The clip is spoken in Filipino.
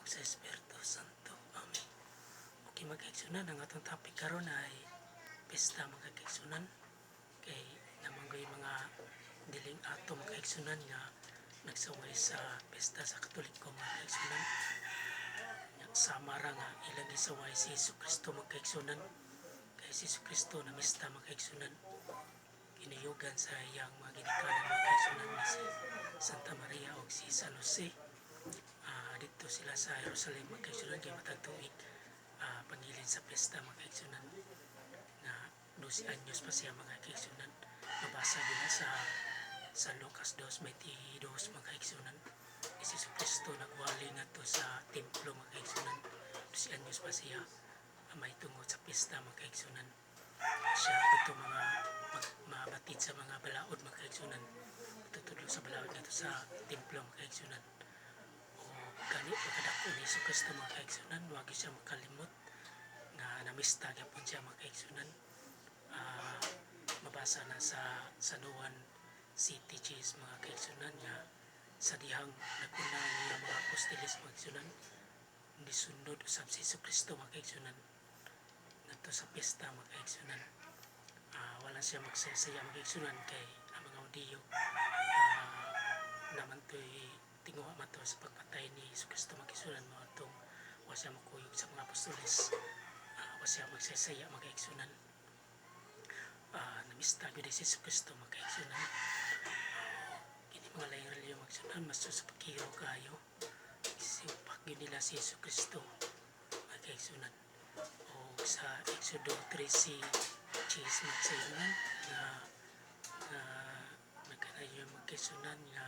ug sa Espiritu Santo. Amen. Okay, mag-igsunan ang atong topic karon ay pesta mga kaigsunan. Kay namanggoy mga diling ato mga kaigsunan nga nagsaway sa pesta sa Katoliko mga kaigsunan. Sama ra nga ilang gisaway si Jesucristo mga kaigsunan. Kay si Jesucristo na mista mga kaigsunan. Iniyugan sa iyang mga ginikanan mga kaigsunan na si Santa Maria o si San Jose. Dito sila sa Jerusalem mga kaigsunan kay matag tuig pangilin sa pesta mga kaigsunan na 12 anyos pa siya mga kaigsunan. Mabasa nila sa Lucas 2:22 mga kaigsunan. Si Jesucristo nagwali nga to sa templo mga kaigsunan. 12 anyos pa siya may tungod sa pesta mga kaigsunan. Siya ito mga mabatid sa mga balaod mga kaigsunan. Tutudlo sa balaod nito sa templo mga kaigsunan. Gani pagkadako ni Jesucristo mga kaigsunan, wag siya makalimot nga namista gyapon siya mga kaigsunan. Mabasa na sa Sanuan City Cheese mga kaigsunan nga sa dihang naguna niya mga apostoles mga kaigsunan nisunod usab si Jesucristo mga kaigsunan ngadto sa pesta mga kaigsunan. Wala siya magsaya mga kaigsunan kay ang mga Hudiyo naman to'y tinguha man to sa pagpatay ni Jesucristo mga kaigsunan mga itong wa siya makuyog sa mga apostoles, wa siya magsasaya mga kaigsunan. Namista gyud si Jesucristo mga kaigsunan. Kini mga laing reliyon mga kaigsunan mas sa pagkiro kayo sipak gyud nila si Jesucristo mga kaigsunan. O sa Exodo 13 cheese mga kaigsunan nga nagkanayo mga kaigsunan nga